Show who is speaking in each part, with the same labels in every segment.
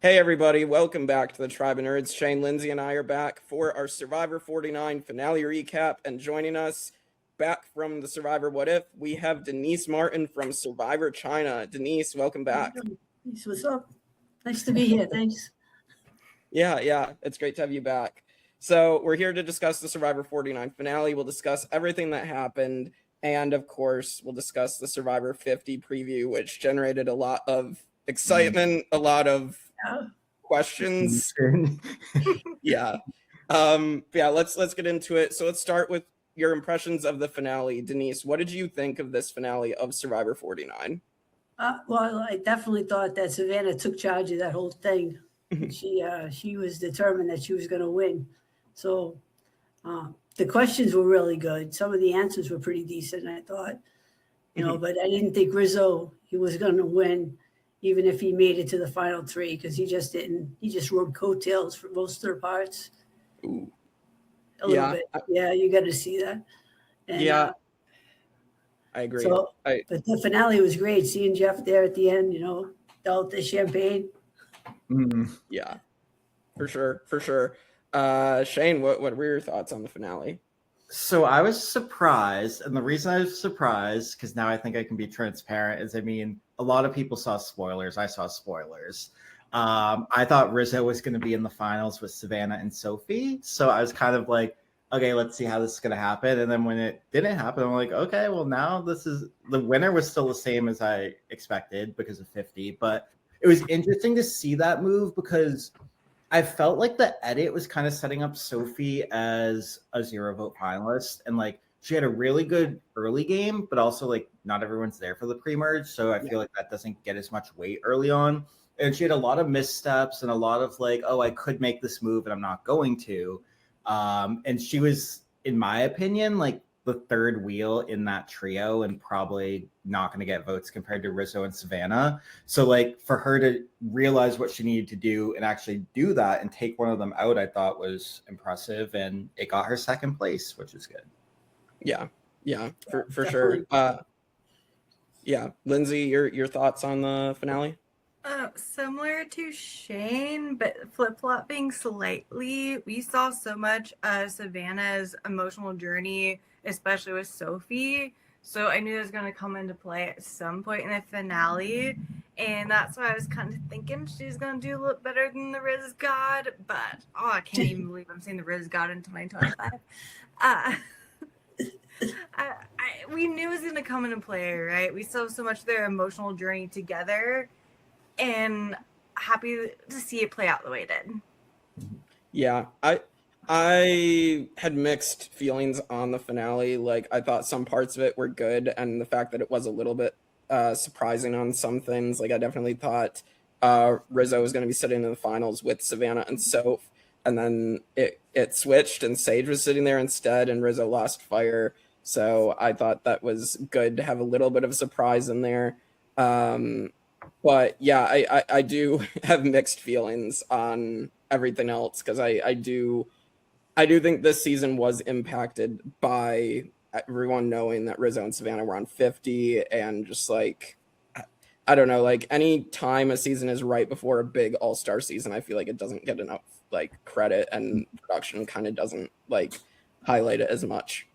Speaker 1: Hey everybody, welcome back to the Tribe of Nerds. Shane, Lindsey, and I are back for our Survivor 49 finale recap, and joining us back from the Survivor What If, we have Denise Martin from Survivor China. Denise, welcome back.
Speaker 2: What's up? Nice to be here. Thanks.
Speaker 1: Yeah, it's great to have you back. So we're here to discuss the Survivor 49 finale. We'll discuss everything that happened, and of course, we'll discuss the Survivor 50 preview, which generated a lot of excitement, a lot of questions. Yeah. Let's get into it. So let's start with your impressions of the finale. Denise, what did you think of this finale of Survivor 49?
Speaker 2: Well, I definitely thought that Savannah took charge of that whole thing. She was determined that she was going to win. So the questions were really good. Some of the answers were pretty decent, I thought. But I didn't think Rizo, he was going to win, even if he made it to the final three, because he just didn't. He just rode coattails for most of their parts.
Speaker 1: Ooh.
Speaker 2: A little bit. Yeah, you got to see that. And,
Speaker 1: I agree.
Speaker 2: But the finale was great. Seeing Jeff there at the end, dealt the champagne.
Speaker 1: Yeah, for sure. Shane, what were your thoughts on the finale?
Speaker 3: So I was surprised, and the reason I was surprised, because now I think I can be transparent, is a lot of people saw spoilers. I saw spoilers. I thought Rizo was going to be in the finals with Savannah and Sophie, so I was kind of like, okay, let's see how this is going to happen. And then when it didn't happen, I'm like, okay, well now the winner was still the same as I expected because of 50, but it was interesting to see that move because I felt like the edit was kind of setting up Sophie as a 0 vote finalist. And she had a really good early game, but also not everyone's there for the pre-merge. So I feel like that doesn't get as much weight early on. And she had a lot of missteps and a lot of I could make this move and I'm not going to. And she was, in my opinion, the third wheel in that trio and probably not going to get votes compared to Rizo and Savannah. So for her to realize what she needed to do and actually do that and take one of them out, I thought was impressive, and it got her second place, which is good.
Speaker 1: Yeah, for sure. Lindsey, your thoughts on the finale?
Speaker 4: Similar to Shane, but flip-flopping slightly. We saw so much of Savannah's emotional journey, especially with Sophie. So I knew it was going to come into play at some point in the finale. And that's why I was kind of thinking she's going to do a little better than the RizGod. But, I can't even believe I'm saying the RizGod in 2025. We knew it was going to come into play, right? We saw so much of their emotional journey together. And happy to see it play out the way it did.
Speaker 1: Yeah, I had mixed feelings on the finale. I thought some parts of it were good, and the fact that it was a little bit surprising on some things. I definitely thought Rizo was going to be sitting in the finals with Savannah and Soph, and then it switched, and Sage was sitting there instead, and Rizo lost fire. So I thought that was good to have a little bit of a surprise in there. But yeah, I do have mixed feelings on everything else, because I do think this season was impacted by everyone knowing that Rizo and Savannah were on 50, and just I don't know, any time a season is right before a big all-star season, I feel like it doesn't get enough credit, and production kind of doesn't highlight it as much.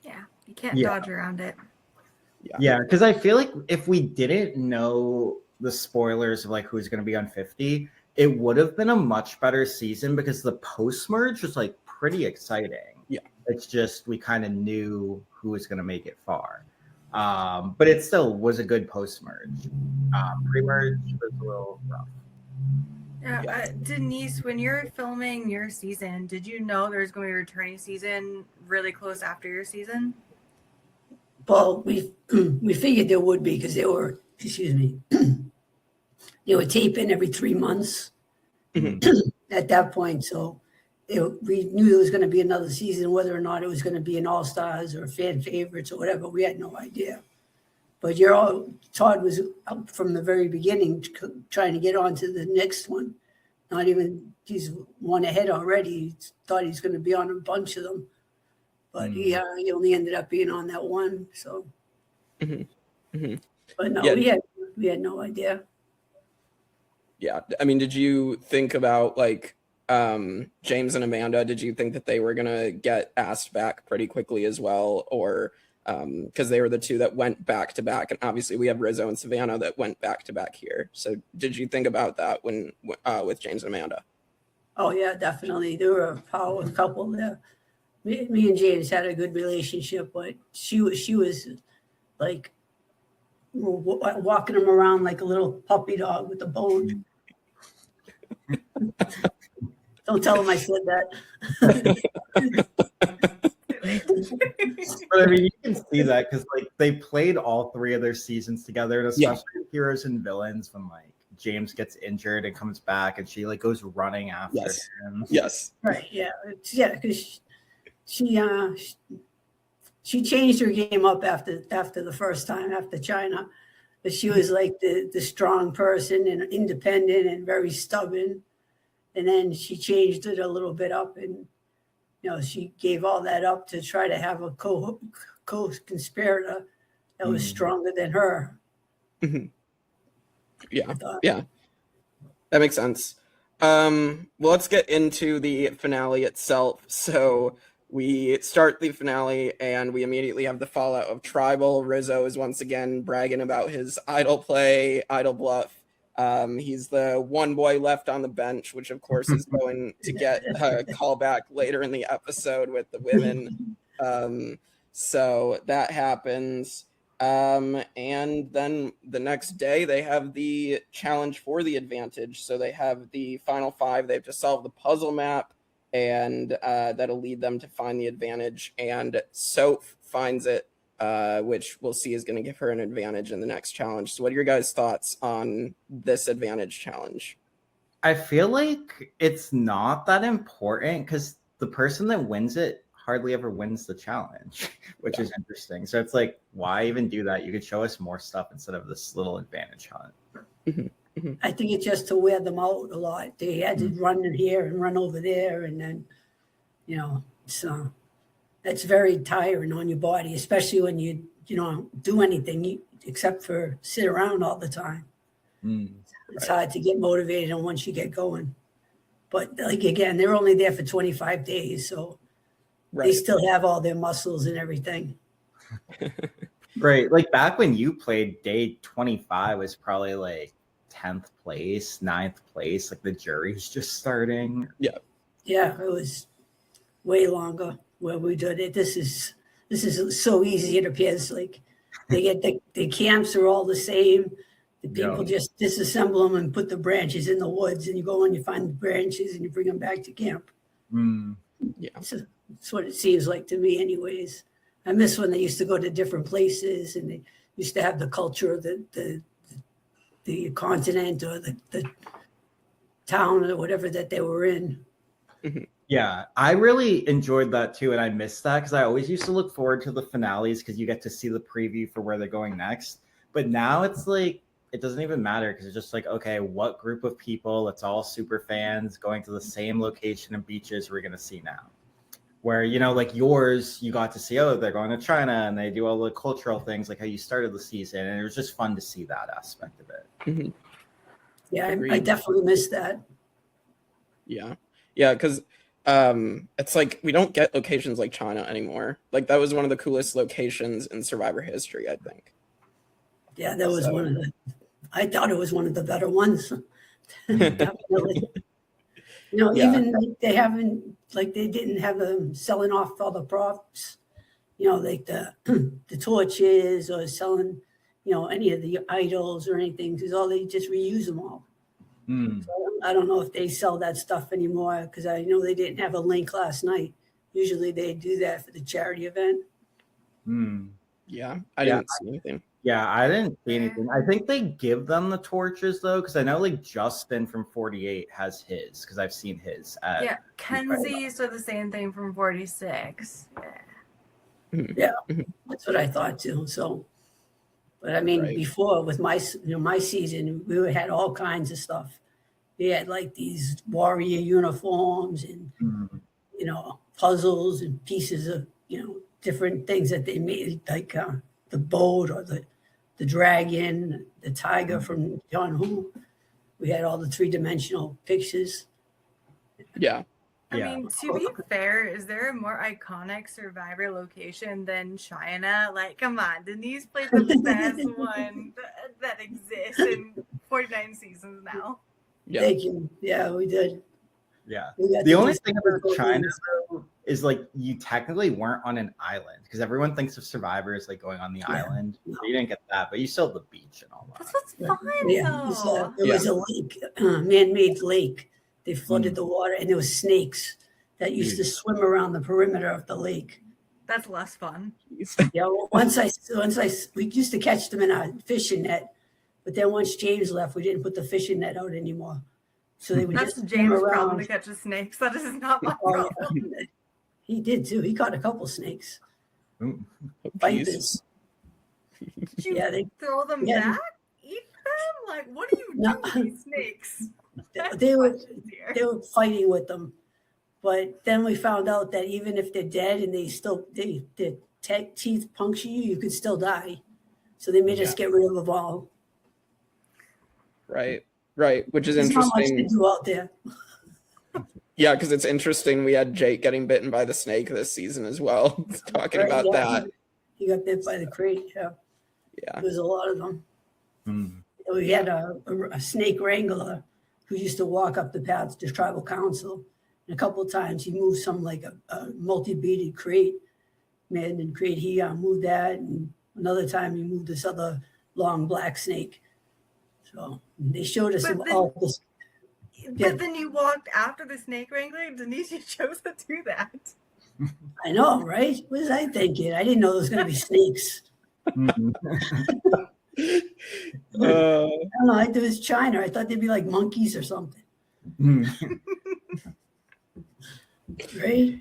Speaker 4: Yeah, you can't dodge around it.
Speaker 3: Yeah, because I feel like if we didn't know the spoilers of who's going to be on 50, it would have been a much better season, because the post-merge was pretty exciting.
Speaker 1: Yeah.
Speaker 3: It's just we kind of knew who was going to make it far. But it still was a good post-merge. Pre-merge was a little rough.
Speaker 4: Denise, when you're filming your season, did you know there's going to be a returning season really close after your season?
Speaker 2: Well, we figured there would be, because they were, they were taping every 3 months at that point. So we knew there was going to be another season. Whether or not it was going to be an All-Stars or fan favorites or whatever, we had no idea. But Todd was up from the very beginning trying to get on to the next one. He's one ahead already. He thought he's going to be on a bunch of them. But he only ended up being on that one. So, But no, we had no idea.
Speaker 1: Yeah. I mean, did you think about like James and Amanda? Did you think that they were gonna get asked back pretty quickly as well, or because they were the two that went back to back, and obviously we have Rizo and Savannah that went back to back here. So did you think about that when with James and Amanda?
Speaker 2: Oh yeah, definitely. They were a power couple there. Me and James had a good relationship, but she was like walking him around like a little puppy dog with a bone. Don't tell him I said that.
Speaker 3: But I mean, you can see that because like they played all 3 of their seasons together, and especially Heroes and Villains when like James gets injured and comes back, and she like goes running after him.
Speaker 1: Yes.
Speaker 2: Right. Yeah. Because she changed her game up after the first time after China. But she was like the strong person and independent and very stubborn. And then she changed it a little bit up, and she gave all that up to try to have a co-conspirator that was stronger than her.
Speaker 1: Yeah, that makes sense. Well, let's get into the finale itself. So we start the finale and we immediately have the fallout of Tribal. Rizo is once again bragging about his idol play, idol bluff. He's the one boy left on the bench, which of course is going to get a callback later in the episode with the women. So that happens. And then the next day they have the challenge for the advantage. So they have the final 5. They have to solve the puzzle map, and that'll lead them to find the advantage. And Soph finds it, which we'll see is going to give her an advantage in the next challenge. So what are your guys' thoughts on this advantage challenge?
Speaker 3: I feel like it's not that important because the person that wins it hardly ever wins the challenge, which is interesting. So it's like, why even do that? You could show us more stuff instead of this little advantage hunt.
Speaker 2: I think it's just to wear them out a lot. They had to run in here and run over there, and then, so that's very tiring on your body, especially when you do anything except for sit around all the time. It's hard to get motivated once you get going. But like again, they're only there for 25 days, so they still have all their muscles and everything.
Speaker 3: Right. Like back when you played, day 25 was probably like 10th place, 9th place. Like the jury's just starting.
Speaker 2: Yeah, it was way longer where we did it. This is so easy. It appears like they get the camps are all the same. The people just disassemble them and put the branches in the woods, and you go and you find the branches and you bring them back to camp.
Speaker 1: Yeah.
Speaker 2: That's what it seems like to me anyways. I miss when they used to go to different places and they used to have the culture of the continent or the town or whatever that they were in.
Speaker 3: Yeah, I really enjoyed that too, and I missed that because I always used to look forward to the finales because you get to see the preview for where they're going next. But now it's like it doesn't even matter because it's just like, okay, what group of people? It's all super fans going to the same location and beaches we're gonna see now. Where like yours, you got to see, they're going to China and they do all the cultural things like how you started the season, and it was just fun to see that aspect of it.
Speaker 2: Yeah, I definitely missed that.
Speaker 1: Yeah, because it's like we don't get locations like China anymore. Like that was one of the coolest locations in Survivor history, I think.
Speaker 2: Yeah, that was one of the. I thought it was one of the better ones. Definitely. Even like they didn't have them selling off all the props. Like the torches or selling, any of the idols or anything, because they just reuse them all. So I don't know if they sell that stuff anymore because I know they didn't have a link last night. Usually they do that for the charity event.
Speaker 1: Yeah, I didn't see anything.
Speaker 3: Yeah, I didn't see anything. I think they give them the torches though, because I know like Justin from 48 has his, because I've seen his.
Speaker 4: Kenzie said the same thing from 46.
Speaker 2: Yeah, that's what I thought too. So, but I mean, before with my season, we had all kinds of stuff. We had like these warrior uniforms and puzzles and pieces of different things that they made, like the boat or the dragon, the tiger from John Who. We had all the 3-dimensional pictures.
Speaker 1: Yeah.
Speaker 4: I mean, to be fair, is there a more iconic Survivor location than China? Like, come on, Denise played the best one that exists in 49 seasons now.
Speaker 1: Yeah.
Speaker 2: Thank you. Yeah, we did.
Speaker 3: Yeah.
Speaker 2: We got
Speaker 3: The
Speaker 2: to
Speaker 3: only
Speaker 2: do
Speaker 3: thing
Speaker 2: some
Speaker 3: about
Speaker 2: cool
Speaker 3: China
Speaker 2: things.
Speaker 3: though, is like you technically weren't on an island because everyone thinks of Survivor as like going on the island.
Speaker 2: No.
Speaker 3: You didn't get that, but you still had the beach and all that.
Speaker 4: That's what's
Speaker 2: Yeah.
Speaker 4: fun,
Speaker 2: Yeah,
Speaker 4: though.
Speaker 2: it was a lake, man-made lake. They flooded
Speaker 3: Mm.
Speaker 2: the water, and there was snakes that used to swim around the perimeter of the lake.
Speaker 4: That's less fun.
Speaker 2: Yeah, well, we used to catch them in our fishing net, but then once James left, we didn't put the fishing net out anymore. So they would
Speaker 4: That's
Speaker 2: just swim
Speaker 4: James' problem
Speaker 2: around.
Speaker 4: to catch the snakes. That is not my
Speaker 2: Oh,
Speaker 4: problem.
Speaker 2: yeah. He did too. He caught a couple snakes,
Speaker 3: Mm.
Speaker 2: vipers.
Speaker 4: Did you
Speaker 2: Yeah, they
Speaker 4: throw them
Speaker 2: Yeah.
Speaker 4: back? Eat them? Like, what do you do
Speaker 2: No.
Speaker 4: with these snakes?
Speaker 2: they were
Speaker 4: Questions here.
Speaker 2: they were fighting with them, but then we found out that even if they're dead and their teeth puncture you, you could still die. So they made us get rid of them all.
Speaker 1: Right. Right. Which is
Speaker 2: There's not much to
Speaker 1: interesting.
Speaker 2: do out there.
Speaker 1: Yeah, because it's interesting. We had Jake getting bitten by the snake this season as well. Talking
Speaker 2: Right,
Speaker 1: about
Speaker 2: yeah,
Speaker 1: that.
Speaker 2: He got bit by the crate. Yeah,
Speaker 1: Yeah.
Speaker 2: there's a lot of them.
Speaker 3: Mm.
Speaker 2: We had a snake wrangler who used to walk up the paths to tribal council. And a couple of times he moved some like a multi-beaded crate, man, and crate. He moved that, and another time he moved this other long black snake. So they showed us
Speaker 4: But then-
Speaker 2: all this. Yeah.
Speaker 4: But then you walked after the snake wrangler. Denise, you chose to do that.
Speaker 2: I know, right? What was I thinking? I didn't know there was going to be snakes.
Speaker 3: Mm.
Speaker 2: I don't know. I thought it was China. I thought they'd be like monkeys or something,
Speaker 3: Mm.
Speaker 2: right?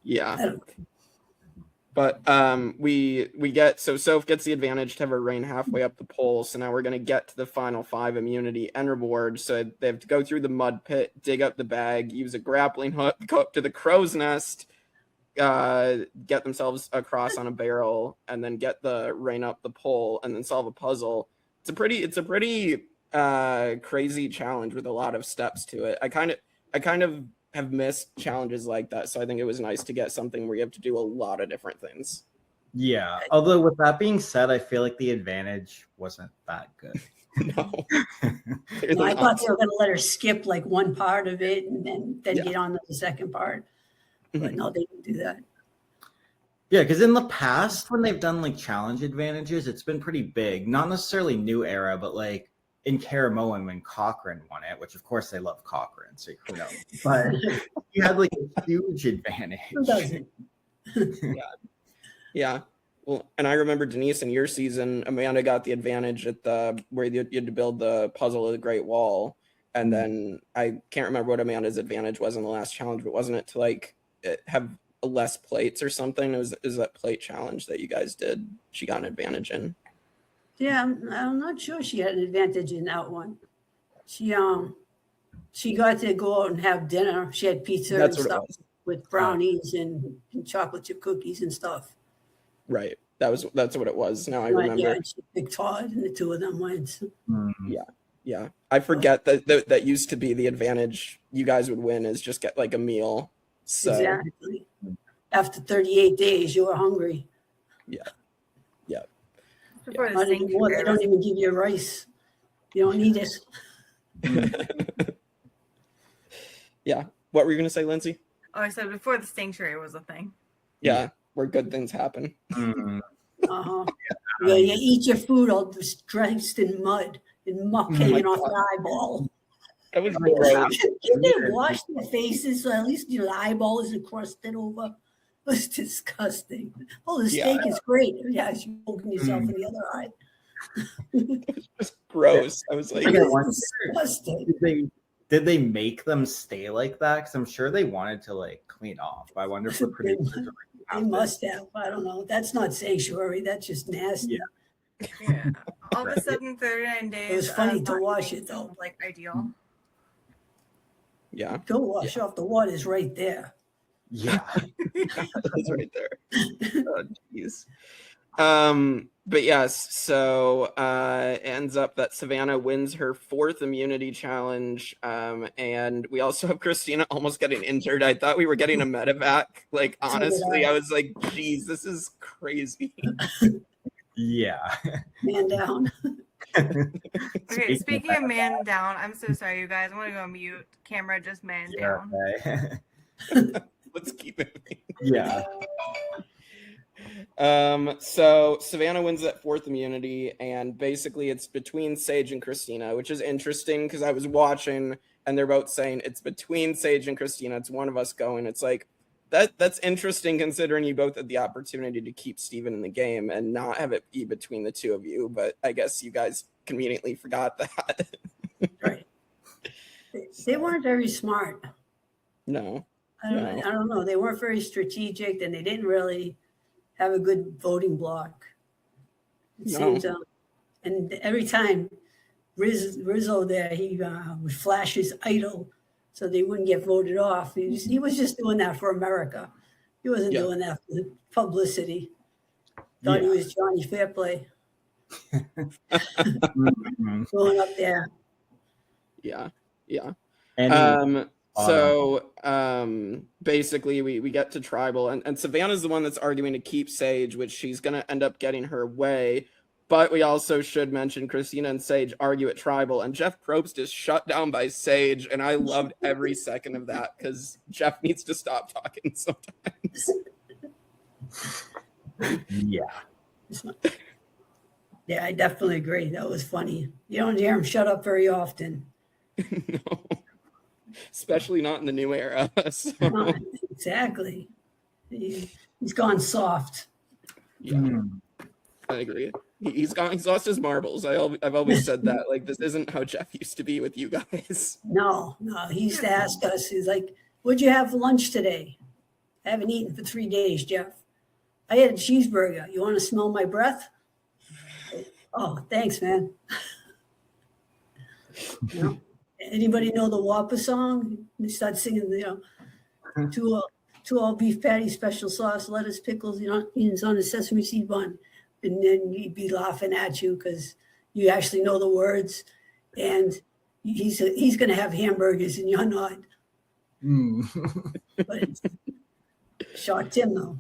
Speaker 1: Yeah.
Speaker 2: I don't,
Speaker 1: But we get so Soph gets the advantage to have her reign halfway up the pole. So now we're gonna get to the final 5 immunity and reward. So they have to go through the mud pit, dig up the bag, use a grappling hook, go up to the crow's nest, get themselves across on a barrel, and then get the reign up the pole, and then solve a puzzle. It's a pretty crazy challenge with a lot of steps to it. I kind of have missed challenges like that, so I think it was nice to get something where you have to do a lot of different things.
Speaker 3: Yeah. Although with that being said, I feel like the advantage wasn't that good.
Speaker 1: No.
Speaker 2: no, I thought they were going to let her skip like one part of it and then
Speaker 1: Yeah.
Speaker 2: get on to the second part. But no, they didn't do that.
Speaker 3: Yeah, because in the past, when they've done like challenge advantages, it's been pretty big. Not necessarily new era, but like in Karamoan when Cochrane won it, which of course they love Cochrane, so who knows? But he had like a huge advantage.
Speaker 2: Who doesn't?
Speaker 1: Yeah. Well, and I remember Denise in your season, Amanda got the advantage at the where you had to build the puzzle of the Great Wall, and then I can't remember what Amanda's advantage was in the last challenge, but wasn't it to like have less plates or something? It was that plate challenge that you guys did. She got an advantage in.
Speaker 2: Yeah, I'm not sure she had an advantage in that one. She got to go out and have dinner. She had pizza
Speaker 1: That's
Speaker 2: and
Speaker 1: what it
Speaker 2: stuff
Speaker 1: was.
Speaker 2: with brownies and chocolate chip cookies and stuff.
Speaker 1: Right. That's what it was. Now I
Speaker 2: Right,
Speaker 1: remember.
Speaker 2: yeah, and she picked Todd, and the two of them went.
Speaker 3: Mm.
Speaker 1: Yeah. I forget that used to be the advantage you guys would win is just get like a meal. So
Speaker 2: Exactly. After 38 days, you were hungry.
Speaker 4: Before the
Speaker 2: Not anymore. They
Speaker 4: sanctuary
Speaker 2: don't
Speaker 4: was-
Speaker 2: even give you rice. You don't need it.
Speaker 1: yeah. What were you gonna say, Lindsay?
Speaker 4: Oh, I said before the sanctuary was a thing.
Speaker 1: Yeah, where good things happen.
Speaker 3: Mm.
Speaker 2: Uh-huh. Yeah, you eat your food all drenched in mud and muck
Speaker 3: Oh
Speaker 2: hanging
Speaker 1: my
Speaker 2: off
Speaker 1: God.
Speaker 2: the eyeball.
Speaker 1: That was
Speaker 3: Oh,
Speaker 1: gross.
Speaker 2: Can they wash their faces so at least the eyeball isn't crusted over? It was disgusting. Oh, the
Speaker 1: Yeah.
Speaker 2: steak is great. Yeah, you're poking yourself in the other eye.
Speaker 1: Just gross. I was like,
Speaker 3: Okay,
Speaker 2: It's
Speaker 3: one-
Speaker 2: disgusting.
Speaker 3: Did they make them stay like that? Because I'm sure they wanted to like clean off. I wonder if the producers are, like,
Speaker 2: They must have. I don't know. That's not sanctuary. That's just nasty.
Speaker 3: Yeah.
Speaker 4: Yeah. All of a sudden, 39 days.
Speaker 2: It was funny
Speaker 4: of
Speaker 2: to
Speaker 4: not
Speaker 2: watch
Speaker 4: eating
Speaker 2: it, though.
Speaker 4: sounds like ideal.
Speaker 1: yeah,
Speaker 2: Go wash off. The water's right there.
Speaker 3: Yeah.
Speaker 1: that's right there. Oh, jeez. But yes, so ends up that Savannah wins her 4th immunity challenge. And we also have Christina almost getting injured. I thought we were getting a medevac. Like,
Speaker 2: So did
Speaker 1: honestly,
Speaker 2: I.
Speaker 1: I was like, geez, this is crazy.
Speaker 3: Yeah.
Speaker 2: Man down.
Speaker 4: Okay, speaking of man down, I'm so sorry, you guys. I'm gonna go mute. Camera just man
Speaker 3: Yeah,
Speaker 4: down.
Speaker 3: okay.
Speaker 1: Let's keep it.
Speaker 3: Yeah.
Speaker 1: So Savannah wins that 4th immunity, and basically it's between Sage and Christina, which is interesting because I was watching and they're both saying it's between Sage and Christina. It's one of us going. It's like that's interesting considering you both had the opportunity to keep Steven in the game and not have it be between the two of you. But I guess you guys conveniently forgot that.
Speaker 2: Right. They weren't very smart.
Speaker 1: No.
Speaker 2: I don't know. They weren't very strategic, and they didn't really have a good voting block. It seems, and every time Rizzo there, he would flash his idol so they wouldn't get voted off. He was just doing that for America. He wasn't doing that for the publicity. Thought he was Johnny Fairplay. Going up there.
Speaker 1: Yeah. So basically we get to tribal, and Savannah's the one that's arguing to keep Sage, which she's gonna end up getting her way. But we also should mention Christina and Sage argue at tribal, and Jeff Probst is shut down by Sage, and I loved every second of that because Jeff needs to stop talking sometimes.
Speaker 2: Yeah, I definitely agree. That was funny. You don't hear him shut up very often.
Speaker 1: No. Especially not in the new era. So.
Speaker 2: No, exactly. He's gone soft.
Speaker 1: Yeah, I agree. He's lost his marbles. I've always said that. Like, this isn't how Jeff used to be with you guys.
Speaker 2: No. He used to ask us, he's like, what'd you have for lunch today? I haven't eaten for 3 days, Jeff. I had a cheeseburger. You want to smell my breath? Oh, thanks, man. Anybody know the Whopper song? They start singing, two all beef patty, special sauce, lettuce, pickles, onions on a sesame seed bun. And then he'd be laughing at you because you actually know the words. And he's going to have hamburgers and you're not. But it shocked him, though.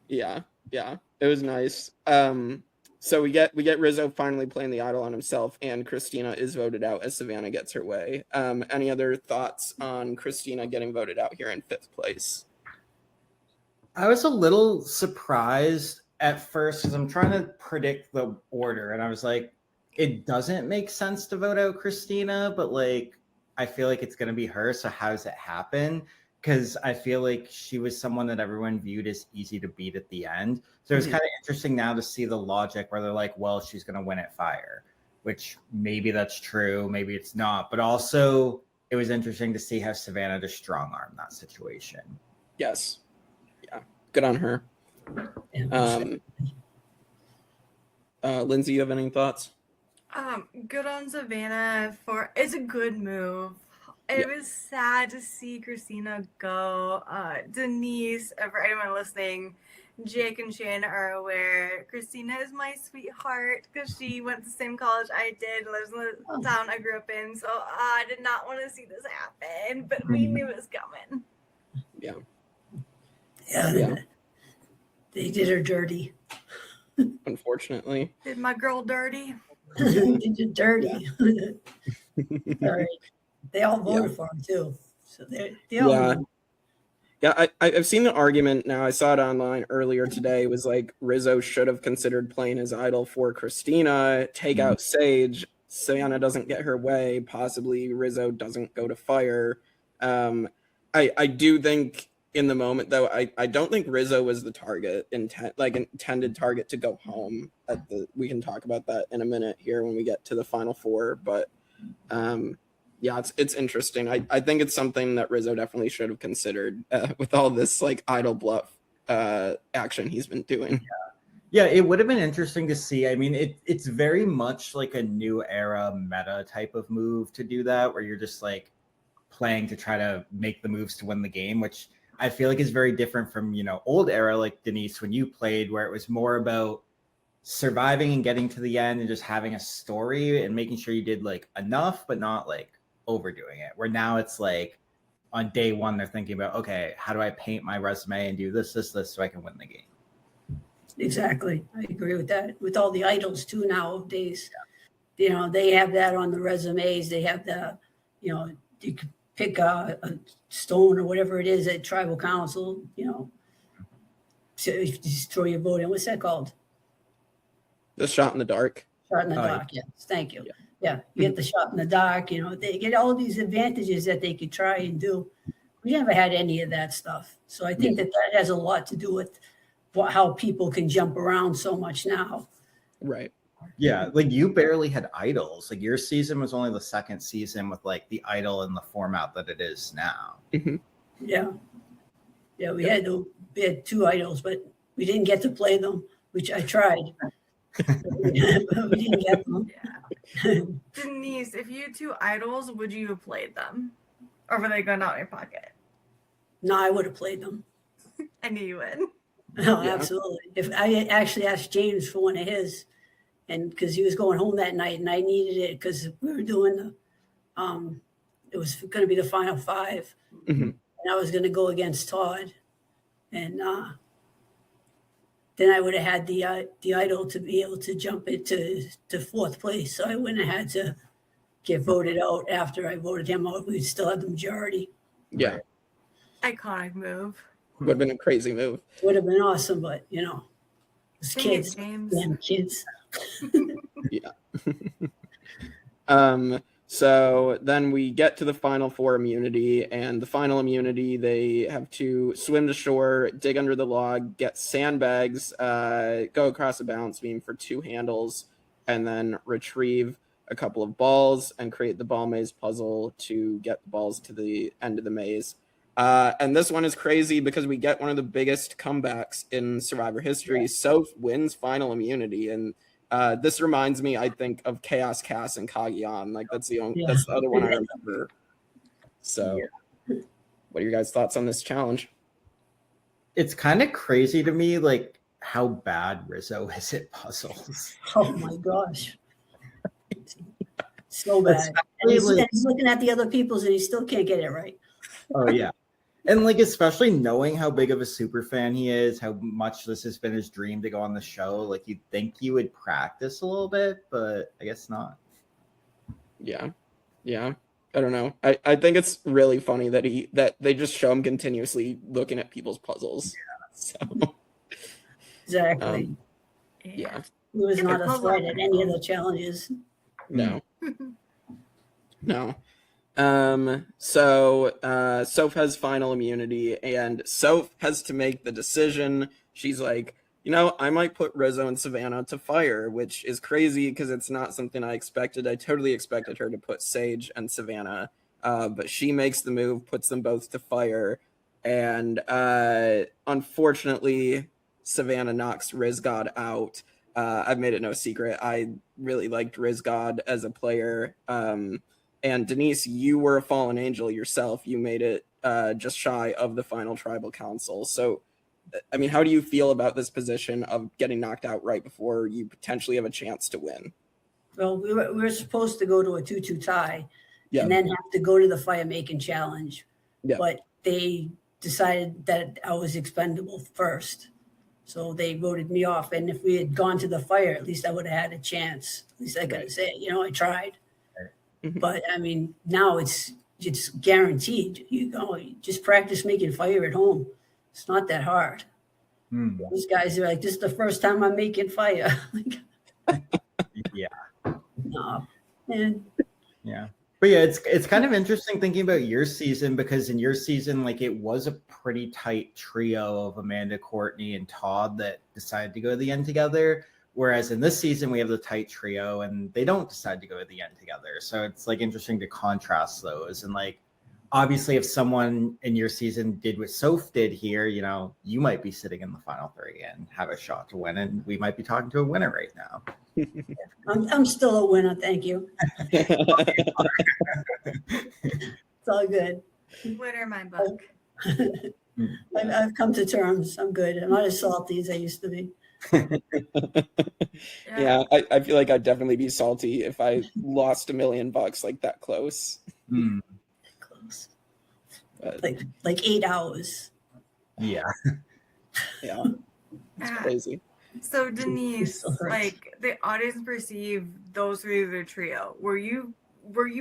Speaker 1: Yeah. It was nice. So we get Rizzo finally playing the idol on himself, and Christina is voted out as Savannah gets her way. Any other thoughts on Christina getting voted out here in 5th place?
Speaker 3: I was a little surprised at first because I'm trying to predict the order, and I was like, it doesn't make sense to vote out Christina, but like I feel like it's gonna be her. So how does it happen? Because I feel like she was someone that everyone viewed as easy to beat at the end. So it's kind of interesting now to see the logic where they're like, well, she's going to win at fire, which maybe that's true, maybe it's not. But also, it was interesting to see how Savannah just strong arm that situation.
Speaker 1: Yes. Yeah. Good on her. Lindsey, you have any thoughts?
Speaker 4: Good on Savannah it's a good move. It was sad to see Christina go. Denise, for anyone listening, Jake and Shane are aware. Christina is my sweetheart because she went to the same college I did, lives in the town I grew up in. So I did not want to see this happen, but we knew it was coming.
Speaker 1: Yeah.
Speaker 2: They did her dirty.
Speaker 1: Unfortunately.
Speaker 4: Did my girl dirty?
Speaker 2: They did her dirty. Sorry. They all voted for him too. So they all
Speaker 1: I've seen the argument now. I saw it online earlier today. It was like Rizzo should have considered playing his idol for Christina, take out Sage. Savannah doesn't get her way. Possibly Rizzo doesn't go to fire. I do think in the moment though, I don't think Rizzo was the intended target to go home. We can talk about that in a minute here when we get to the final 4. But yeah, it's interesting. I think it's something that Rizzo definitely should have considered with all this like idol bluff action he's been doing.
Speaker 3: Yeah, it would have been interesting to see. I mean, it's very much like a new era meta type of move to do that, where you're just like playing to try to make the moves to win the game, which I feel like is very different from, old era, like Denise, when you played, where it was more about surviving and getting to the end and just having a story and making sure you did like enough, but not like overdoing it. Where now it's like on day one, they're thinking about, okay, how do I paint my resume and do this, so I can win the game.
Speaker 2: Exactly. I agree with that. With all the idols too nowadays, you know, they have that on the resumes. They have the, you know, you can pick a stone or whatever it is at tribal council, you know, so if you just throw your vote in. What's that called?
Speaker 1: The shot in the dark.
Speaker 2: Shot in the
Speaker 3: Oh, yeah.
Speaker 2: dark. Yes. Thank you.
Speaker 1: Yeah.
Speaker 2: Yeah. You get the shot in the dark, you know, they get all these advantages that they could try and do. We never had any of that stuff. So I think that has a lot to do with how people can jump around so much now.
Speaker 1: Right.
Speaker 3: Yeah, like you barely had idols. Like your season was only the second season with like the idol in the format that it is now.
Speaker 2: Yeah. Yeah, we had 2 idols, but we didn't get to play them, which I tried. But we didn't get them.
Speaker 4: Yeah. Denise, if you had 2 idols, would you have played them? Or were they going out in your pocket?
Speaker 2: No, I would have played them.
Speaker 4: I knew you would.
Speaker 2: No,
Speaker 1: Yeah.
Speaker 2: absolutely. If I actually asked James for one of his, and because he was going home that night, and I needed it because we were doing the, it was going to be the final 5,
Speaker 1: Mhm.
Speaker 2: and I was going to go against Todd, and then I would have had the idol to be able to jump into 4th place, so I wouldn't have had to get voted out after I voted him out. We'd still have the majority.
Speaker 1: Yeah.
Speaker 4: Iconic move.
Speaker 1: Would have been a crazy move.
Speaker 2: Would have been awesome, but you know, it's
Speaker 4: Dang it,
Speaker 2: kids,
Speaker 4: James.
Speaker 2: damn kids.
Speaker 1: So then we get to the final 4 immunity, and the final immunity, they have to swim to shore, dig under the log, get sandbags, go across a balance beam for 2 handles, and then retrieve a couple of balls and create the ball maze puzzle to get the balls to the end of the maze. And this one is crazy because we get one of the biggest comebacks in Survivor history. Soph wins final immunity, and this reminds me, I think, of Chaos Cass and Kagiyan. Like that's the other one I remember. So, what are your guys' thoughts on this challenge?
Speaker 3: It's kind of crazy to me, like how bad Rizo is at puzzles.
Speaker 2: Oh my gosh. So bad. And he's looking at the other people's and he still can't get it right.
Speaker 3: Oh yeah. And like especially knowing how big of a super fan he is, how much this has been his dream to go on the show, like you'd think he would practice a little bit, but I guess not.
Speaker 1: Yeah. I don't know. I think it's really funny that they just show him continuously looking at people's puzzles. So
Speaker 2: Exactly.
Speaker 1: yeah.
Speaker 2: He was
Speaker 4: Get
Speaker 2: not
Speaker 4: the
Speaker 2: a
Speaker 4: puzzle
Speaker 2: threat
Speaker 4: out
Speaker 2: at
Speaker 4: there.
Speaker 2: any of the challenges.
Speaker 1: No. No. So Soph has final immunity, and Soph has to make the decision. She's like, you know, I might put Rizo and Savannah to fire, which is crazy because it's not something I expected. I totally expected her to put Sage and Savannah, but she makes the move, puts them both to fire, and unfortunately, Savannah knocks RizGod out. I've made it no secret. I really liked RizGod as a player. And Denise, you were a fallen angel yourself. You made it just shy of the final tribal council. So, I mean, how do you feel about this position of getting knocked out right before you potentially have a chance to win?
Speaker 2: Well, we were supposed to go to a 2-2 tie
Speaker 1: Yeah.
Speaker 2: and then have to go to the fire making challenge.
Speaker 1: Yeah.
Speaker 2: But they decided that I was expendable first. So they voted me off. And if we had gone to the fire, at least I would have had a chance. At least I got to say, you know, I tried.
Speaker 1: Mhm.
Speaker 2: But I mean, now it's guaranteed. You just practice making fire at home. It's not that hard. These guys are like, this is the first time I'm making fire.
Speaker 3: Yeah.
Speaker 2: No, man.
Speaker 3: Yeah. But yeah, it's kind of interesting thinking about your season, because in your season, like it was a pretty tight trio of Amanda, Courtney, and Todd that decided to go to the end together. Whereas in this season, we have the tight trio and they don't decide to go to the end together. So it's like interesting to contrast those. And like, obviously, if someone in your season did what Soph did here, you know, you might be sitting in the final 3 and have a shot to win. And we might be talking to a winner right now.
Speaker 2: I'm still a winner. Thank you. It's all good.
Speaker 4: Winner in my book.
Speaker 2: I've come to terms. I'm good. I'm not as salty as I used to be.
Speaker 1: Yeah, I feel like I'd definitely be salty if I lost $1 million like that close.
Speaker 3: Hmm.
Speaker 2: Close.
Speaker 1: But
Speaker 2: Like 8 hours.
Speaker 3: Yeah.
Speaker 1: yeah, it's
Speaker 4: Yeah.
Speaker 1: crazy.
Speaker 4: So Denise,
Speaker 2: still hurts.
Speaker 4: like the audience perceived those three as their trio. Were you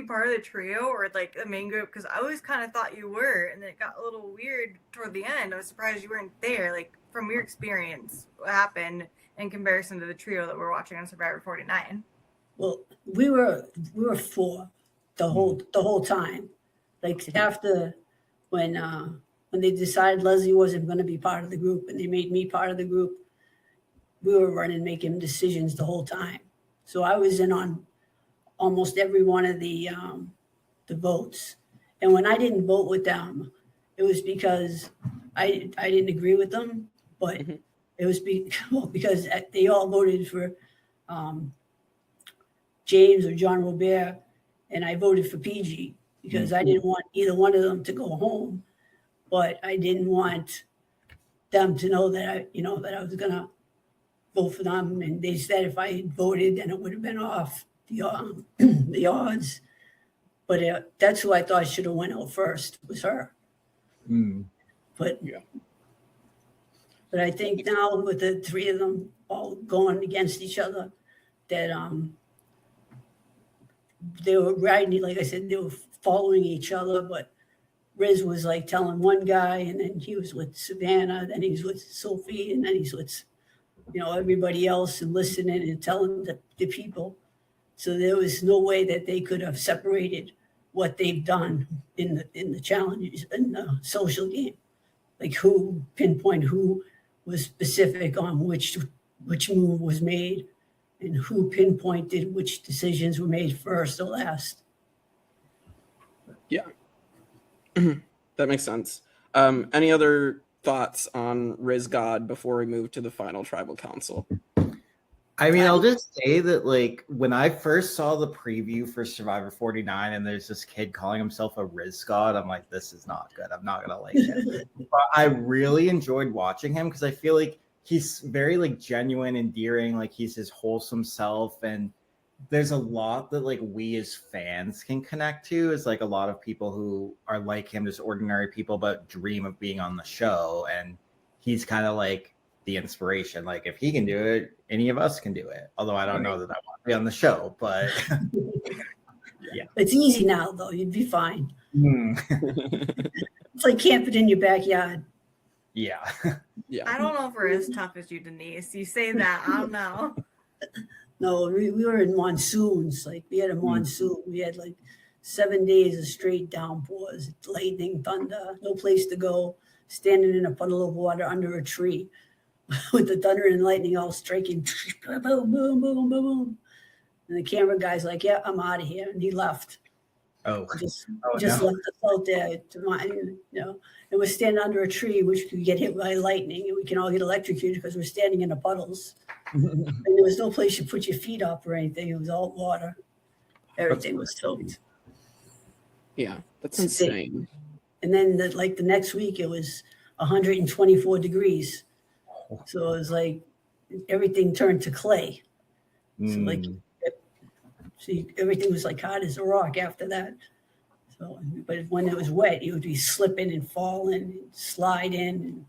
Speaker 4: part of the trio or like the main group? Because I always kind of thought you were, and then it got a little weird toward the end. I was surprised you weren't there. Like from your experience, what happened in comparison to the trio that we're watching on Survivor 49?
Speaker 2: Well, we were 4 the whole time. Like after when they decided Leslie wasn't going to be part of the group and they made me part of the group, we were running, making decisions the whole time. So I was in on almost every one of the votes. And when I didn't vote with them, it was because I didn't agree with them, but it was because they all voted for James or John Robert, and I voted for PG because I didn't want either one of them to go home, but I didn't want them to know that I was gonna vote for them. And they said if I had voted, then it would have been off the odds. But that's who I thought should have went out first, was her.
Speaker 3: Hmm.
Speaker 2: But
Speaker 1: Yeah.
Speaker 2: But I think now with the three of them all going against each other, that they were riding, like I said, they were following each other. But Riz was like telling one guy, and then he was with Savannah, then he was with Sophie, and then he's with everybody else, and listening and telling the people. So there was no way that they could have separated what they've done in the challenges in the social game, like who pinpoint who was specific on which move was made, and who pinpointed which decisions were made first or last.
Speaker 1: Yeah. That makes sense. Any other thoughts on RizGod before we move to the final tribal council?
Speaker 3: I mean, I'll just say that, like, when I first saw the preview for Survivor 49 and there's this kid calling himself a RizGod, I'm like, this is not good. I'm not going to like it. But I really enjoyed watching him because I feel like he's very, like, genuine, endearing. Like, he's his wholesome self. And there's a lot that, like, we as fans can connect to, is, like, a lot of people who are like him, just ordinary people, but dream of being on the show. And he's kind of like the inspiration. Like, if he can do it, any of us can do it. Although I don't know that I want to be on the show, but
Speaker 2: yeah, it's easy now though. You'd be fine. It's like camping in your backyard.
Speaker 3: Yeah.
Speaker 4: I don't know if we're as tough as you, Denise. You say that, I don't know.
Speaker 2: No, we were in monsoons. Like we had a monsoon. We had like 7 days of straight downpours, lightning, thunder, no place to go, standing in a puddle of water under a tree with the thunder and lightning all striking, boom, boom, boom, boom, boom. And the camera guy's like, yeah, I'm out of here. And he left. Just left us out there to mine, and we're standing under a tree, which could get hit by lightning, and we can all get electrocuted because we're standing in the puddles. And there was no place to put your feet up or anything. It was all water. Everything was soaked.
Speaker 1: Yeah, that's insane.
Speaker 2: And then the next week it was 124 degrees. So it was like everything turned to clay. So like everything was like hard as a rock after that. So, but when it was wet, you would be slipping and falling and sliding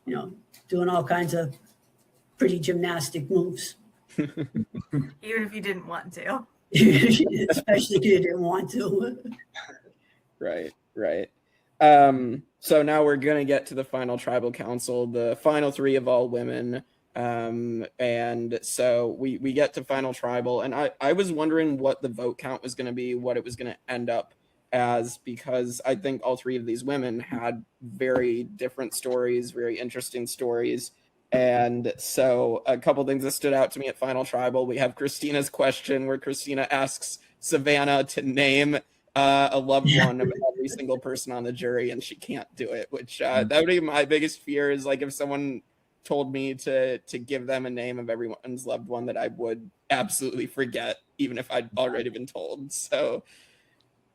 Speaker 2: and, doing all kinds of pretty gymnastic moves.
Speaker 4: Even if you didn't want to.
Speaker 2: Especially if you didn't want to.
Speaker 1: Right. So now we're going to get to the final tribal council, the final three of all women. And so we get to final tribal, and I was wondering what the vote count was going to be, what it was going to end up as, because I think all three of these women had very different stories, very interesting stories. And so a couple things that stood out to me at final tribal, we have Christina's question where Christina asks Savannah to name a loved one of every single person on the jury, and she can't do it, which that would be my biggest fear, is like if someone told me to give them a name of everyone's loved one that I would absolutely forget, even if I'd already been told. So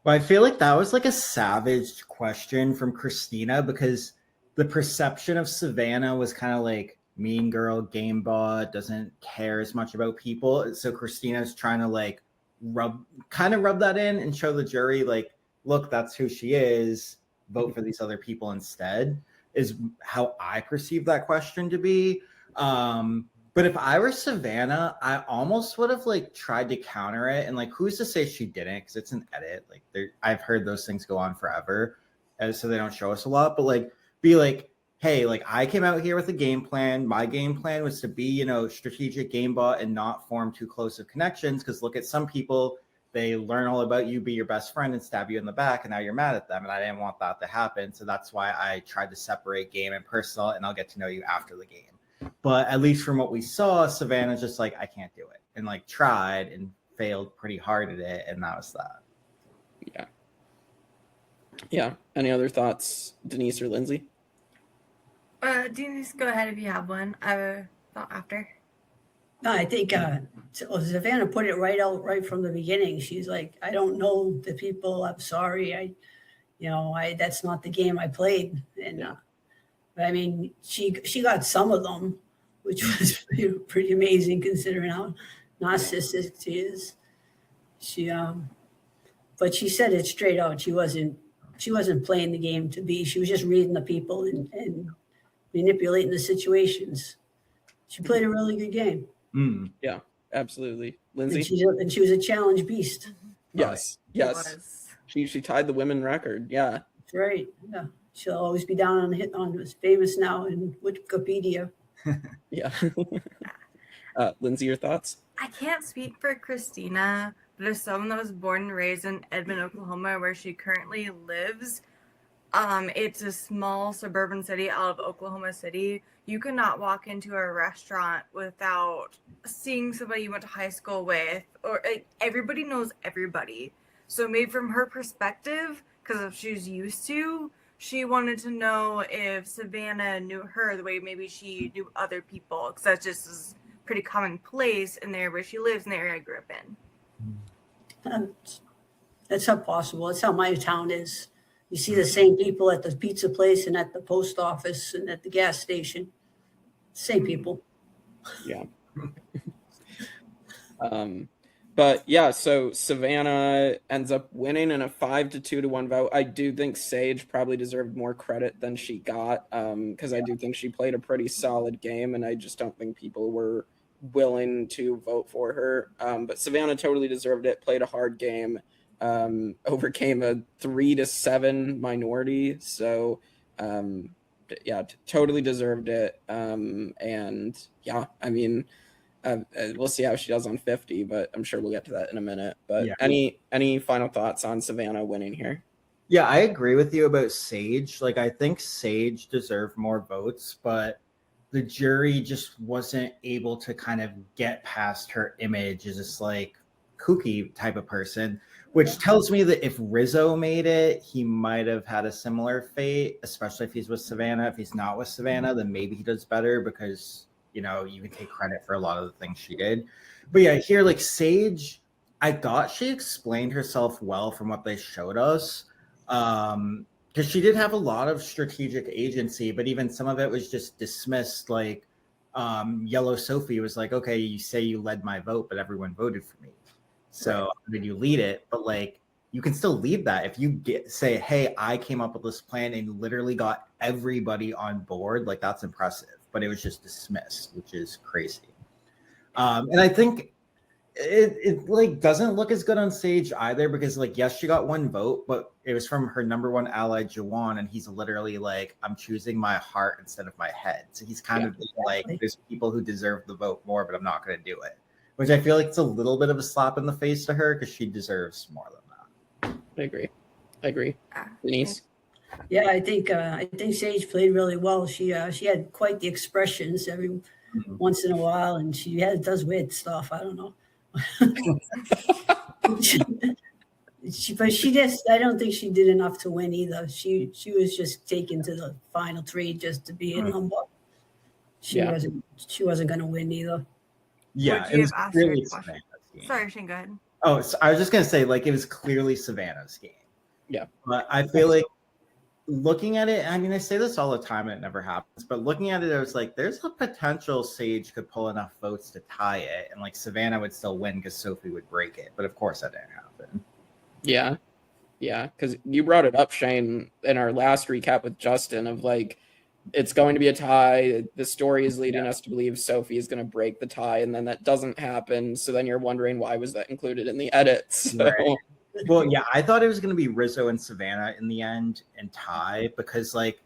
Speaker 3: I feel like that was like a savage question from Christina, because the perception of Savannah was kind of like mean girl, game bot, doesn't care as much about people. So Christina's trying to like rub that in and show the jury like, look, that's who she is. Vote for these other people instead, is how I perceive that question to be. But if I were Savannah, I almost would have like tried to counter it, and like, who's to say she didn't? Because it's an edit. Like, I've heard those things go on forever, so they don't show us a lot. But like, be like, hey, like I came out here with a game plan. My game plan was to be, you know, strategic game bot and not form too close of connections. Because look at some people, they learn all about you, be your best friend, and stab you in the back, and now you're mad at them. And I didn't want that to happen, so that's why I tried to separate game and personal, and I'll get to know you after the game. But at least from what we saw, Savannah's just like, I can't do it, and like tried and failed pretty hard at it, and that was that.
Speaker 1: Yeah. Any other thoughts, Denise or Lindsey?
Speaker 4: Denise, go ahead if you have one. I have a thought after.
Speaker 2: No, I think Savannah put it right from the beginning. She's like, I don't know the people. I'm sorry. That's not the game I played. And but I mean, she got some of them, which was pretty amazing considering how narcissistic she is. But she said it straight out. She wasn't playing the game to be. She was just reading the people and manipulating the situations. She played a really good game.
Speaker 1: Yeah, absolutely. Lindsey?
Speaker 2: And she was a challenge beast.
Speaker 1: Yes. She tied the women record. Yeah.
Speaker 2: That's right. Yeah. She'll always be down on famous now in Wikipedia.
Speaker 1: Yeah. Lindsey, your thoughts?
Speaker 4: I can't speak for Christina, but as someone that was born and raised in Edmond, Oklahoma, where she currently lives, it's a small suburban city out of Oklahoma City. You cannot walk into a restaurant without seeing somebody you went to high school with, or everybody knows everybody. So maybe from her perspective, because if she's used to, she wanted to know if Savannah knew her the way maybe she knew other people, because that's just a pretty commonplace in there where she lives, in the area I grew up in.
Speaker 2: That's not possible. That's how my town is. You see the same people at the pizza place and at the post office and at the gas station. Same people.
Speaker 1: Yeah. But yeah, so Savannah ends up winning in a 5-2-1 vote. I do think Sage probably deserved more credit than she got, because I do think she played a pretty solid game, and I just don't think people were willing to vote for her. But Savannah totally deserved it, played a hard game, overcame a 3-7 minority. So yeah, totally deserved it. And yeah, I mean, we'll see how she does on 50, but I'm sure we'll get to that in a minute. But yeah. Any final thoughts on Savannah winning here?
Speaker 3: Yeah, I agree with you about Sage. Like, I think Sage deserved more votes, but the jury just wasn't able to kind of get past her image as this like kooky type of person, which tells me that if Rizo made it, he might have had a similar fate, especially if he's with Savannah. If he's not with Savannah, then maybe he does better because, you know, you can take credit for a lot of the things she did. But yeah, here, like Sage, I thought she explained herself well from what they showed us. Because she did have a lot of strategic agency, but even some of it was just dismissed. Like Yellow Sophie was like, okay, you say you led my vote, but everyone voted for me. So did you lead it? But like, you can still lead that if you say, hey, I came up with this plan and literally got everybody on board. Like, that's impressive. But it was just dismissed, which is crazy. And I think it like doesn't look as good on Sage either, because like, yes, she got one vote, but it was from her number one ally, Jawan, and he's literally like, I'm choosing my heart instead of my head. So he's kind of like, there's people who deserve the vote more, but I'm not going to do it, which I feel like it's a little bit of a slap in the face to her because she deserves more than that.
Speaker 1: I agree. Denise?
Speaker 2: Yeah, I think Sage played really well. She had quite the expressions every once in a while, and she does weird stuff. I don't know. I don't think she did enough to win either. She was just taken to the final three just to be a number. She wasn't going to win either.
Speaker 3: Yeah,
Speaker 4: it was clearly Savannah's game. Sorry, Shane, go ahead.
Speaker 3: Oh, so I was just going to say, like, it was clearly Savannah's game.
Speaker 1: Yeah.
Speaker 3: But I feel like looking at it, I mean, I say this all the time and it never happens, but looking at it, I was like, there's a potential Sage could pull enough votes to tie it, and like Savannah would still win because Sophie would break it. But of course, that didn't happen.
Speaker 1: Yeah. Yeah. Because you brought it up, Shane, in our last recap with Justin of like, it's going to be a tie. The story is leading us to believe Sophie is going to break the tie, and then that doesn't happen. So then you're wondering, why was that included in the edits? So,
Speaker 3: Right. Well, yeah, I thought it was going to be Rizo and Savannah in the end and tie, because like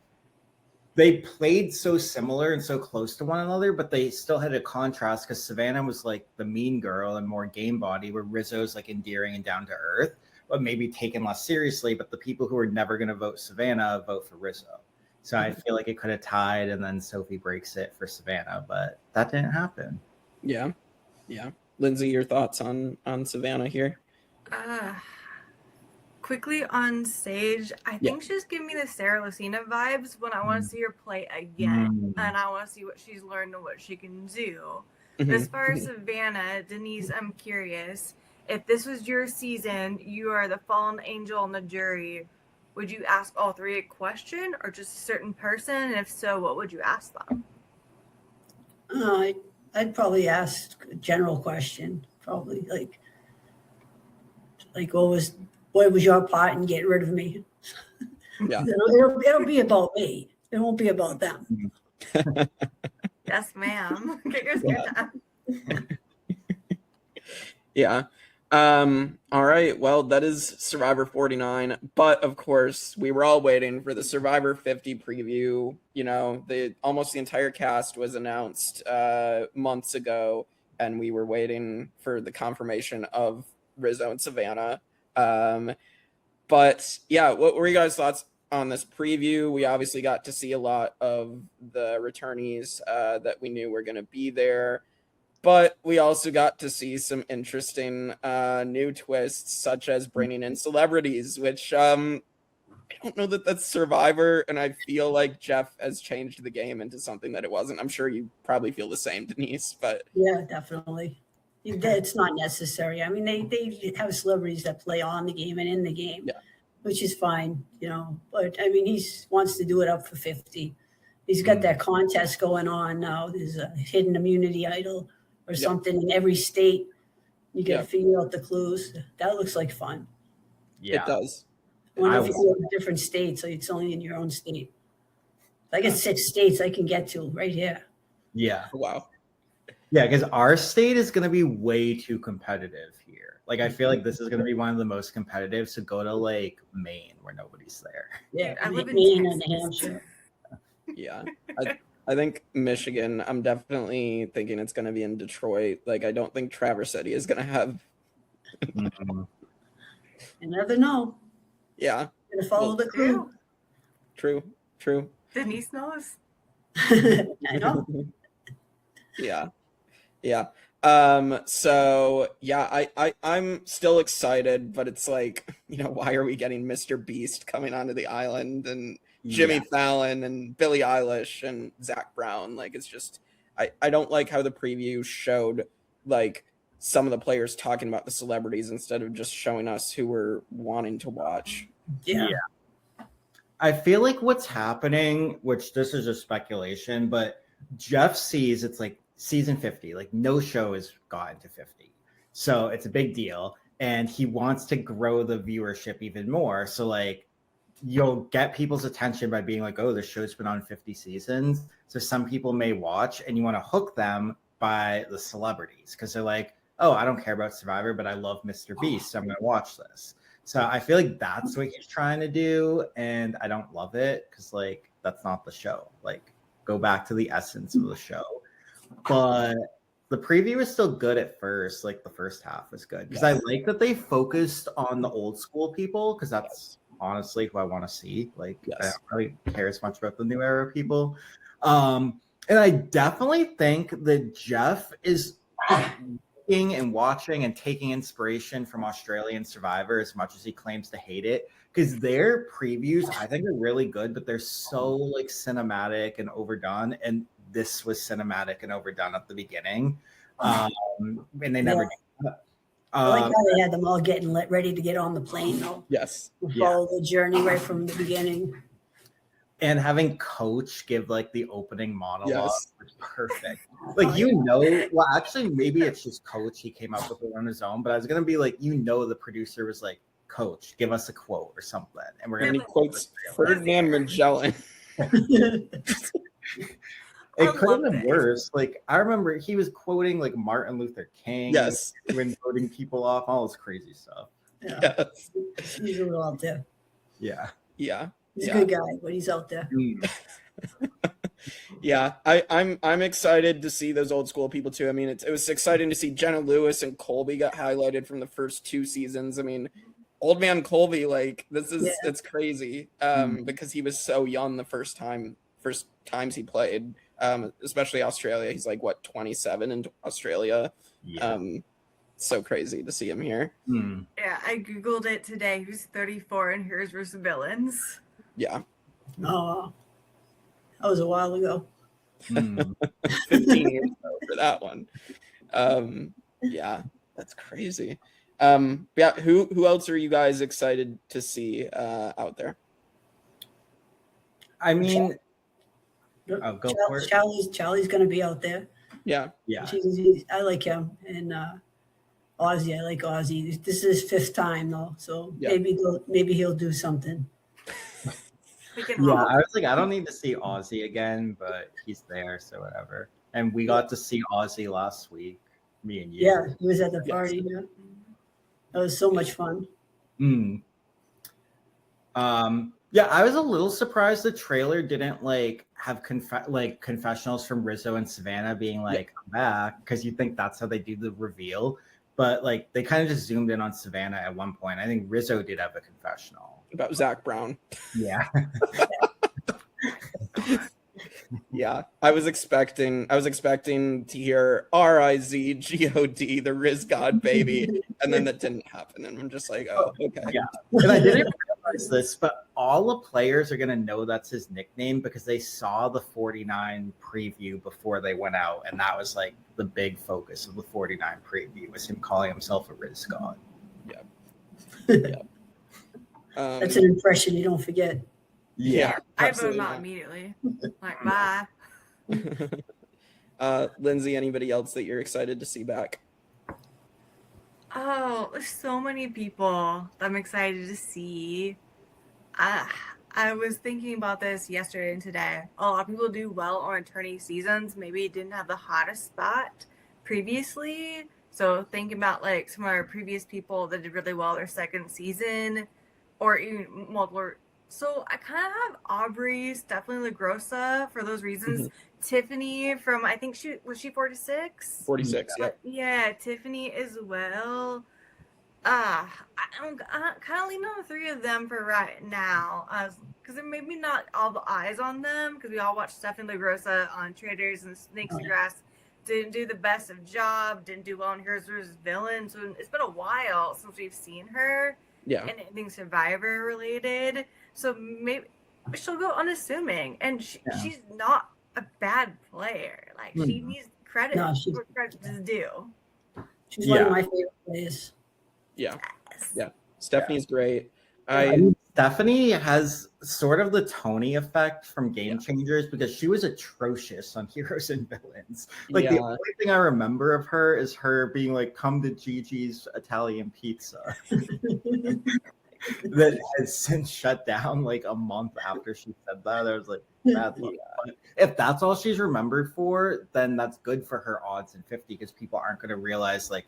Speaker 3: they played so similar and so close to one another, but they still had a contrast because Savannah was like the mean girl and more game body, where Rizzo's like endearing and down to earth, but maybe taken less seriously. But the people who are never going to vote Savannah vote for Rizzo. So I feel like it could have tied, and then Sophie breaks it for Savannah, but that didn't happen.
Speaker 1: yeah. Yeah. Lindsey, your thoughts on Savannah here?
Speaker 4: Quickly on Sage, I think she's giving me the Sarah Lucina vibes when I want to see her play again, and I want to see what she's learned and what she can do. But as far as Savannah, Denise, I'm curious, if this was your season, you are the fallen angel on the jury, would you ask all three a question or just a certain person? And if so, what would you ask them?
Speaker 2: I'd probably ask a general question, probably like what was your part in getting rid of me?
Speaker 1: Yeah.
Speaker 2: It'll be about me. It won't be about them.
Speaker 4: Yes, ma'am. Get your skin down.
Speaker 1: Yeah. All right. Well, that is Survivor 49. But of course, we were all waiting for the Survivor 50 preview. You know, almost the entire cast was announced months ago, and we were waiting for the confirmation of Rizo and Savannah. But yeah, what were you guys' thoughts on this preview? We obviously got to see a lot of the returnees that we knew were going to be there. But we also got to see some interesting new twists, such as bringing in celebrities, which I don't know that that's Survivor, and I feel like Jeff has changed the game into something that it wasn't. I'm sure you probably feel the same, Denise, but...
Speaker 2: Yeah, definitely. It's not necessary. I mean, they have celebrities that play on the game and in the game, which is fine, you know. But, I mean, he wants to do it up for 50. He's got that contest going on now. There's a hidden immunity idol or something in every state. You got to figure out the clues. That looks like fun.
Speaker 3: Yeah,
Speaker 1: it does.
Speaker 2: I wonder if you go to different states, so it's only in your own state. I get 6 states I can get to right here.
Speaker 3: Yeah.
Speaker 1: Wow.
Speaker 3: Yeah, because our state is going to be way too competitive here. Like, I feel like this is going to be one of the most competitive. So go to like Maine, where nobody's there.
Speaker 2: Yeah,
Speaker 4: I live in
Speaker 2: Maine and
Speaker 4: Texas.
Speaker 2: Hampshire.
Speaker 1: Yeah. I think Michigan, I'm definitely thinking it's going to be in Detroit. Like, I don't think Traverse City is going to have...
Speaker 2: You never know.
Speaker 1: Yeah.
Speaker 2: Gonna follow the clue.
Speaker 1: True.
Speaker 4: Denise knows.
Speaker 2: I know.
Speaker 1: Yeah. So yeah, I'm still excited, but it's like, you know, why are we getting Mr. Beast coming onto the island and Jimmy Fallon and Billie Eilish and Zach Brown? Like, it's just, I don't like how the preview showed like some of the players talking about the celebrities instead of just showing us who we're wanting to watch.
Speaker 2: Yeah.
Speaker 3: I feel like what's happening, which this is just speculation, but Jeff sees it's like season 50, like no show has gotten to 50. So it's a big deal. And he wants to grow the viewership even more. So like you'll get people's attention by being like, oh, the show's been on 50 seasons. So some people may watch, and you want to hook them by the celebrities because they're like, oh, I don't care about Survivor, but I love Mr. Beast, so I'm going to watch this. So I feel like that's what he's trying to do, and I don't love it because like that's not the show. Like, go back to the essence of the show. But the preview is still good at first. Like the first half was good because I like that they focused on the old school people because that's honestly who I want to see. Like I don't really care as much about the new era people. And I definitely think that Jeff is looking and watching and taking inspiration from Australian Survivor as much as he claims to hate it, because their previews I think are really good, but they're so like cinematic and overdone, and this was cinematic and overdone at the beginning, and they never did that.
Speaker 2: I like how they had them all getting ready to get on the plane though.
Speaker 1: Yes.
Speaker 2: Follow the journey right from the beginning.
Speaker 3: And having Coach give like the opening monologue
Speaker 1: Yes.
Speaker 3: was perfect. Like, you know, well, actually, maybe it's just Coach. He came up with it on his own, but I was going to be like, you know, the producer was like, Coach, give us a quote or something. And we're
Speaker 1: And
Speaker 3: going
Speaker 1: he quotes Ferdinand Magellan.
Speaker 3: It
Speaker 4: I
Speaker 3: could have
Speaker 4: loved
Speaker 3: been
Speaker 4: it.
Speaker 3: worse. Like, I remember he was quoting like Martin Luther King.
Speaker 1: Yes.
Speaker 3: When voting people off, all this crazy stuff.
Speaker 2: Yeah,
Speaker 1: Yes.
Speaker 2: he's a little out there.
Speaker 3: Yeah.
Speaker 1: Yeah.
Speaker 2: He's
Speaker 1: Yeah.
Speaker 2: a good guy, but he's out there.
Speaker 1: Yeah, I'm excited to see those old school people too. I mean, it was exciting to see Jenna Lewis and Colby got highlighted from the first 2 seasons. I mean, old man Colby, like this is it's crazy because he was so young the first times he played, especially Australia. He's like what 27 in Australia.
Speaker 3: Yeah.
Speaker 1: So crazy to see him here.
Speaker 4: Yeah, I googled it today. He was 34 and here's versus villains.
Speaker 1: Yeah.
Speaker 2: Oh, that was a while ago.
Speaker 1: 15 years ago for that one. Yeah, that's crazy. Yeah, who else are you guys excited to see out there?
Speaker 3: I mean, oh, go for it.
Speaker 2: Charlie's going to be out there.
Speaker 1: Yeah.
Speaker 3: Yeah.
Speaker 2: I like him. And Ozzy, I like Ozzy. This is his 5th time though, so maybe he'll do something.
Speaker 3: Yeah, I was like, I don't need to see Ozzy again, but he's there, so whatever. And we got to see Ozzy last week, me and you.
Speaker 2: Yeah, he was at the party. Yeah. That was so much fun.
Speaker 3: Yeah, I was a little surprised the trailer didn't like have confessionals from Rizo and Savannah being like, I'm back, because you think that's how they do the reveal. But like they kind of just zoomed in on Savannah at one point. I think Rizo did have a confessional
Speaker 1: About Zach Brown.
Speaker 3: Yeah.
Speaker 1: Yeah, I was expecting to hear RizGod, the RizGod baby, and then that didn't happen, and I'm just like, oh, okay.
Speaker 3: Yeah, and I didn't realize this, but all the players are gonna know that's his nickname because they saw the 49 preview before they went out, and that was like the big focus of the 49 preview was him calling himself a RizGod.
Speaker 1: Yeah. Yeah.
Speaker 2: That's an impression you don't forget.
Speaker 1: Yeah,
Speaker 4: I vote not immediately. Like, bye.
Speaker 1: Lindsey, anybody else that you're excited to see back?
Speaker 4: Oh, there's so many people that I'm excited to see. I was thinking about this yesterday and today. A lot of people do well on attorney seasons. Maybe didn't have the hottest spot previously. So thinking about like some of our previous people that did really well their second season, or even multiple. So I kind of have Aubrey, Stephanie LaGrossa for those reasons. Tiffany from, I think she 46?
Speaker 1: 46, yeah.
Speaker 4: Yeah, Tiffany as well. I'm kind of leaning on the 3 of them for right now, because there maybe not all the eyes on them, because we all watched Stephanie LaGrossa on Traders and Snakes and Grass. Didn't do the best of job, didn't do well in Heroes vs. Villains. So it's been a while since we've seen her.
Speaker 1: Yeah.
Speaker 4: And anything Survivor related. So maybe she'll go unassuming. And she's not a bad player. Like, she needs credit where credit is due.
Speaker 2: She's one of my favorite players.
Speaker 1: Yeah.
Speaker 4: Yes.
Speaker 1: Yeah. Stephanie's great.
Speaker 3: I mean, Stephanie has sort of the Tony effect from Game Changers because she was atrocious on Heroes and Villains. Like the only thing I remember of her is her being like, "Come to Gigi's Italian Pizza," that has since shut down like a month after she said that. I was like, "That's if that's all she's remembered for, then that's good for her odds in 50 because people aren't going to realize like,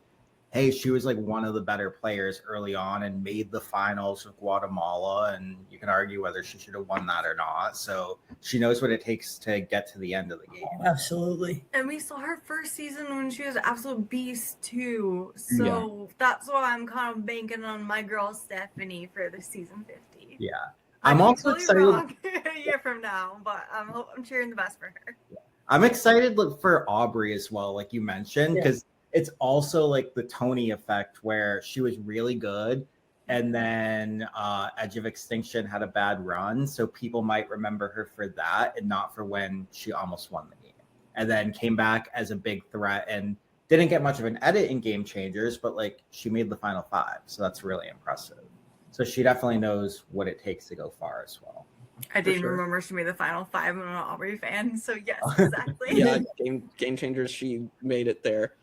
Speaker 3: hey, she was like one of the better players early on and made the finals with Guatemala, and you can argue whether she should have won that or not. So she knows what it takes to get to the end of the game.
Speaker 2: Oh, absolutely.
Speaker 4: And we saw her first season when she was an absolute beast too. So that's why I'm kind of banking on my girl Stephanie for the season 50.
Speaker 3: Yeah.
Speaker 4: I'm
Speaker 3: also excited
Speaker 4: wrong a year from now, but I'm cheering the best for her.
Speaker 3: I'm excited for Aubrey as well, like you mentioned, because it's also like the Tony effect where she was really good and then Edge of Extinction had a bad run. So people might remember her for that and not for when she almost won the game. And then came back as a big threat and didn't get much of an edit in Game Changers, but like she made the final 5. So that's really impressive. So she definitely knows what it takes to go far as well.
Speaker 4: I didn't
Speaker 1: sure.
Speaker 4: remember she made the final 5. I'm an Aubrey fan, so yes, exactly.
Speaker 1: Yeah, game changers. She made it there.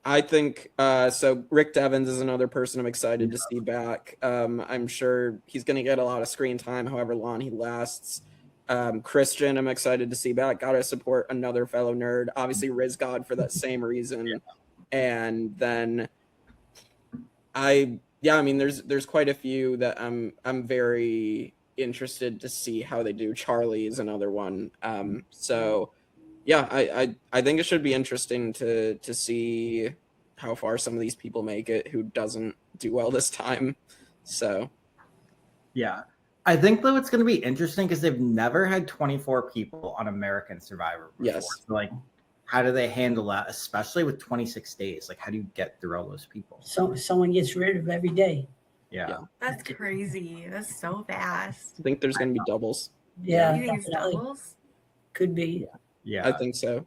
Speaker 1: I think so. Rick Devens is another person I'm excited to see back. I'm sure he's going to get a lot of screen time, however long he lasts. Christian, I'm excited to see back. Got to support another fellow nerd. Obviously, RizGod for that same reason. And then I mean, there's quite a few that I'm very interested to see how they do. Charlie is another one. So yeah, I think it should be interesting to see how far some of these people make it who doesn't do well this time. So
Speaker 3: Yeah. I think though it's going to be interesting because they've never had 24 people on American Survivor before.
Speaker 1: Yes.
Speaker 3: So, like, how do they handle that, especially with 26 days? Like, how do you get through all those people?
Speaker 2: So someone gets rid of every day.
Speaker 3: Yeah.
Speaker 4: That's crazy. That's so fast.
Speaker 1: I think there's going to be doubles.
Speaker 2: Yeah,
Speaker 4: You think it's
Speaker 2: definitely.
Speaker 4: doubles?
Speaker 2: Could be.
Speaker 3: Yeah.
Speaker 1: I think so.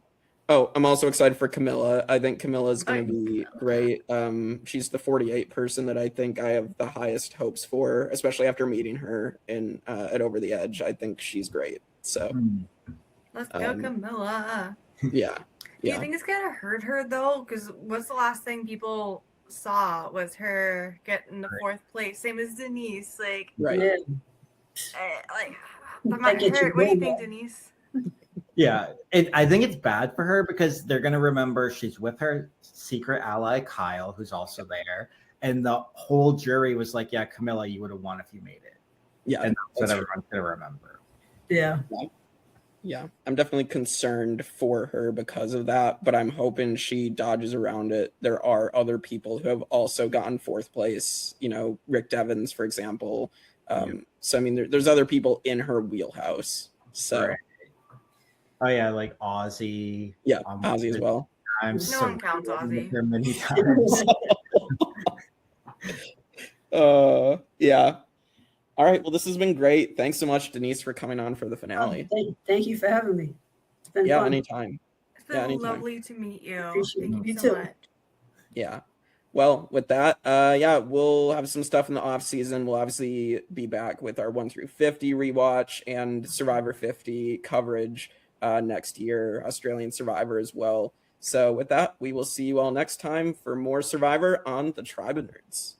Speaker 1: Oh, I'm also excited for Camilla. I think Camilla is going to
Speaker 4: Oh,
Speaker 1: be
Speaker 4: Camilla.
Speaker 1: great. She's the 48 person that I think I have the highest hopes for, especially after meeting her in at Over the Edge. I think she's great. So
Speaker 4: Let's go, Camilla.
Speaker 1: yeah.
Speaker 4: Do you think it's gonna hurt her though? Because what's the last thing people saw was her get in the 4th place, same as Denise. Like,
Speaker 1: Right.
Speaker 2: Yeah.
Speaker 4: That might
Speaker 2: gets you
Speaker 4: hurt. What do you
Speaker 2: going
Speaker 4: think,
Speaker 2: back.
Speaker 4: Denise?
Speaker 3: Yeah. I think it's bad for her because they're going to remember she's with her secret ally, Kyle, who's also there. And the whole jury was like, yeah, Camilla, you would have won if you made it.
Speaker 1: Yeah.
Speaker 3: And that's what
Speaker 1: that's
Speaker 3: everyone's going to remember.
Speaker 2: Yeah.
Speaker 1: Yeah, I'm definitely concerned for her because of that, but I'm hoping she dodges around it. There are other people who have also gotten 4th place, you know, Rick Devens, for example. So, I mean, there's other people in her wheelhouse. So,
Speaker 3: Right. Oh, yeah, like Ozzy.
Speaker 1: yeah, Ozzy as well.
Speaker 3: I'm
Speaker 4: No one counts Ozzy.
Speaker 3: There many times.
Speaker 1: Yeah. All right. Well, this has been great. Thanks so much, Denise, for coming on for the finale.
Speaker 2: Thank you for having me. It's been
Speaker 1: Yeah,
Speaker 2: fun.
Speaker 1: anytime.
Speaker 4: It's been
Speaker 1: anytime.
Speaker 4: lovely to meet you.
Speaker 2: Appreciate
Speaker 4: Thank
Speaker 2: you
Speaker 4: you so
Speaker 2: too.
Speaker 4: much.
Speaker 1: Yeah. Well, with that, yeah, we'll have some stuff in the off season. We'll obviously be back with our 1 through 50 rewatch and Survivor 50 coverage next year, Australian Survivor as well. So with that, we will see you all next time for more Survivor on the Tribe of Nerds.